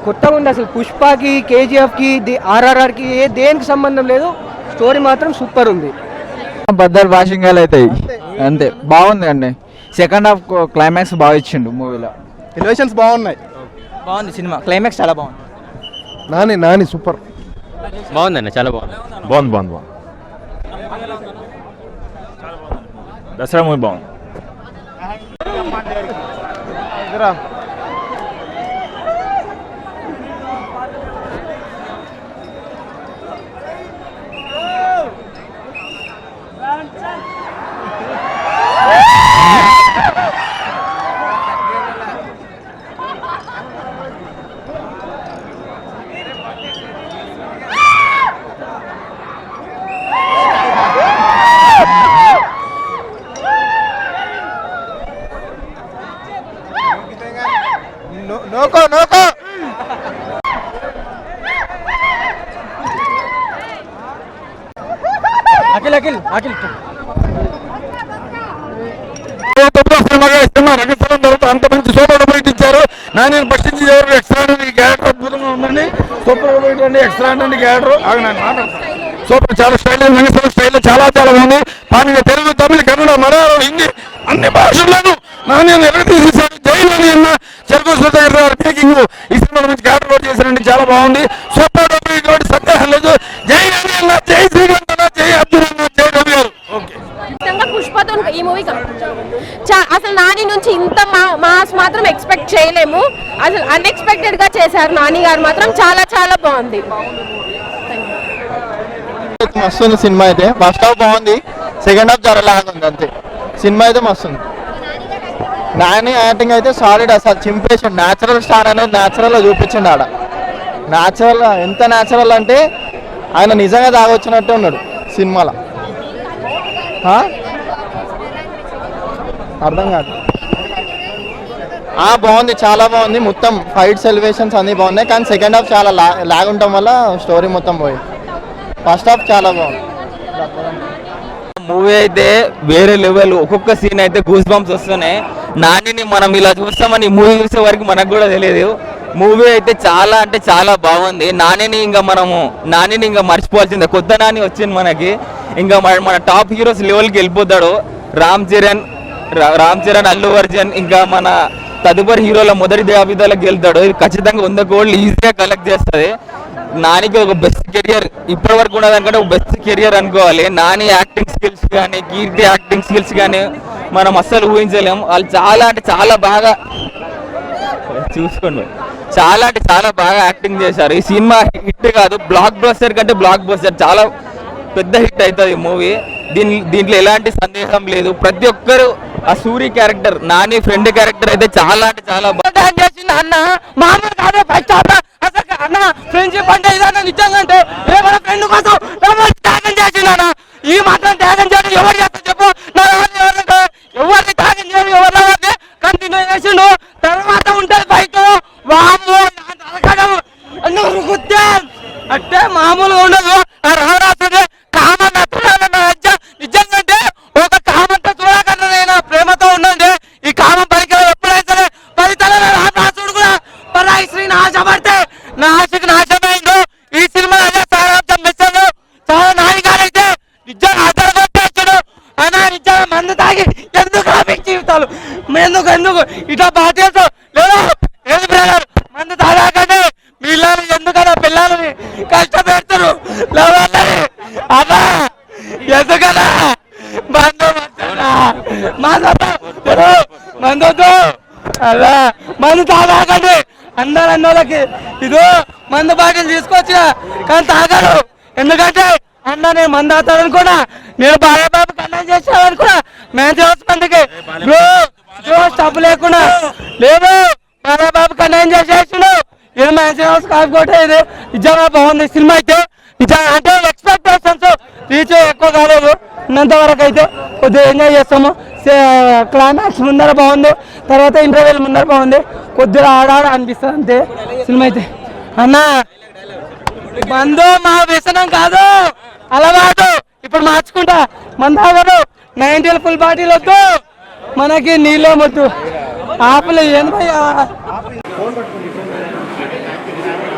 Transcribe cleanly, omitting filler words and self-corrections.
కొత్తగా ఉంది అసలు. పుష్పకి, కేజీఎఫ్కి, ఆర్ఆర్ఆర్కి దేనికి సంబంధం లేదు. స్టోరీ మాత్రం సూపర్ ఉంది. బద్దర్ వాషింగాలు అవుతాయి అంతే. బాగుంది అండి. సెకండ్ హాఫ్ క్లైమాక్స్ బాగా ఇచ్చిండు మూవీలో. ఎలివేషన్స్ బాగున్నాయి. బాగుంది సినిమా. క్లైమాక్స్ చాలా బాగుంది. నాని సూపర్. బాగుందండి, చాలా బాగుంది. బాగుంది. దసరా మూవీ బాగుంది. నోకో అఖిల్ అఖిల్ అఖిల్ రంగస్థలం తర్వాత అంత మంచి సూపర్ డబ్బులు ఇచ్చారు. నాని ఫస్ట్ నుంచి ఎవరు ఎక్స్ట్రాడనరీ క్యారెక్టర్ అద్భుతంగా ఉందండి. సూపర్ అండి, ఎక్స్ట్రాడనరీ క్యారెక్టర్. సూపర్, చాలా స్టైల్. రంగస్థలం స్టైల్ చాలా బాగుంది. పానీ తెలుగు, తమిళ, కన్నడ, మలయాళం, హిందీ అన్ని భాషల్లోనూ నాని ఎగరతీసేశాడు. జై నాని అన్న చెరుకు సుధాకర్ గారు మేకింగ్ ఈ సినిమాలో మంచి క్యారెక్టర్ చేశారండి. చాలా బాగుంది. సూపర్ డబ్బులు, ఇటువంటి సందేహం లేదు. జై నాని అన్న, జై శ్రీకాంత్ అన్న, జై అబ్దుల్ అన్న, జై రవి గారు. ఓకే. పుష్పతో ఈ మూవీ అసలు నాని నుంచి ఇంత మాస్ మాత్రం ఎక్స్పెక్ట్ చేయలేము. అసలు అన్ఎక్స్పెక్టెడ్ గా చేశారు నాని గారు. మాత్రం చాలా బాగుంది. మస్తుంది సినిమా అయితే. ఫస్ట్ హాఫ్ బాగుంది, సెకండ్ హాఫ్ చాలా లాగ్ ఉంది అంతే. సినిమా అయితే మస్తుంది. నాని యాక్టింగ్ అయితే సాలిడ్. అసలు చింపేసాడు. న్యాచురల్ స్టార్ అనేది న్యాచురల్గా చూపించండి ఆడ. న్యాచురల్, ఎంత న్యాచురల్ అంటే ఆయన నిజంగా తాగొచ్చినట్టే ఉన్నాడు సినిమాలో. అర్థం కాదు. బాగుంది, చాలా బాగుంది. మొత్తం ఫైట్స్, ఎలివేషన్స్ అన్నీ బాగున్నాయి. కానీ సెకండ్ హాఫ్ చాలా లాగ్ ఉండటం వల్ల స్టోరీ మొత్తం పోయి. ఫస్ట్ హాఫ్ చాలా బాగుంది. మూవీ అయితే వేరే లెవెల్. ఒక్కొక్క సీన్ అయితే గూస్ బంప్స్ వస్తున్నాయి. నానిని మనం ఇలా చూస్తామని మూవీ చూసే వరకు మనకు కూడా తెలియదు. మూవీ అయితే చాలా అంటే చాలా బాగుంది. నానిని ఇంకా మర్చిపోవాల్సిందే. కొత్త నాని వచ్చింది మనకి. ఇంకా మన టాప్ హీరోస్ లెవెల్కి వెళ్ళిపోతాడు. రామ్ చరణ్, అల్లు అర్జున్, ఇంకా మన తదుపరి హీరోల మొదటి జాబితాలకు వెళ్తాడు. ఖచ్చితంగా 100 కోట్లు ఈజీగా కలెక్ట్ చేస్తుంది. నానికి ఒక బెస్ట్ కెరియర్ ఇప్పటి వరకు ఉన్నదానికంటే ఒక బెస్ట్ కెరియర్ అనుకోవాలి. నాని యాక్టింగ్ స్కిల్స్ కానీ, కీర్తి యాక్టింగ్ స్కిల్స్ కానీ మనం అస్సలు ఊహించలేము. వాళ్ళు చాలా అంటే చాలా బాగా చూసుకోండి. చాలా అంటే చాలా బాగా యాక్టింగ్ చేశారు. ఈ సినిమా హిట్ కాదు, బ్లాక్ బస్టర్ కంటే బ్లాక్ బస్టర్. చాలా పెద్ద హిట్ అవుతుంది ఈ మూవీ. దీంట్లో ఎలాంటి సందేహం లేదు. ప్రతి ఒక్కరు ఆ Suri character, Nani friend character అయితే చాలా అంటే చాలా బాగా చేసింది. అన్న మామూలు కాదు, ఫస్ట్ అన్న ఫ్రెండ్షిప్ అంటే ఇదన్నా. నిజంగా అంటే మన ఫ్రెండ్ కోసం త్యాగం చేసింది అన్న. ఈ మాత్రం త్యాగం చేయడం ఎవరు చేస్తారు చెప్పు? ఎవరిని త్యాగం చేయడం ఎవరు కంటిన్యూ చేసిండు. తర్వాత ఉంటుంది బయట వాము అంటే మామూలుగా ఉండదు. రావరాస్తుంది కామన్ నిజంగా అంటే ఒక కామంతో చూడకుండా ప్రేమతో ఉండండి. ఈ కామం పరికరం ఎప్పుడైతే ఫలితాలు రాసుడు కూడా పరాయి శ్రీని ఆశపడితే నా ఆశకు నాశమైందో. ఈ సినిమా సారాంశం మెచ్చాడు. చాలా నాయగారైతే నిజంగా ఆధారపడ్డాడు. అన్నా నిజంగా మందు తాగి ఎందుకు మీకు జీవితాలు ఎందుకు ఇట్లా బాధ్యత లేదా? ఏది బ్రదర్, మందు తాగాకండి. పిల్లలు ఎందుకన్నా పిల్లలని కష్టపెడతారు. అన్నా ఎందుకన్నా మందు అలా మందు తాగాకండి. అందరు అన్నోళ్ళకి ఇదో మందు బాటిల్ తీసుకొచ్చిన కానీ తాగారు. ఎందుకంటే అన్న నేను మందు తాగుతాడనుకున్నా, నేను బాలబాబుకి అన్నం చేసామనుకున్నా. మ్యాచ్ హౌస్ మందికి స్టప్ లేకుండా లేదు. బాలబాబుకి అన్నం చేసేసాడు. ఇది మ్యాచ్ హౌస్ కాకపోతే ఇది నిజంగా బాగుంది సినిమా అయితే. నిజంగా అంటే ఎక్స్పెక్టేషన్స్ రీచ్ ఎక్కువ కాలేదు. ఉన్నంత వరకు అయితే కొద్దిగా ఎంజాయ్ చేస్తాము. క్లైమాక్స్ ముందర బాగుంది, తర్వాత ఇంటర్వ్యూల ముందర బాగుంది. కొద్దిగా ఆడాడ అనిపిస్తుంది అంతే సినిమా అయితే. అన్న మందు మా వ్యసనం కాదు, అలవాటు. ఇప్పుడు మార్చుకుంటా. మందు తాగదు, 90 ఫుల్ బాటిల్ వద్దు, మనకి నీళ్ళే వద్దు. ఆపులు ఏం బాగుంది.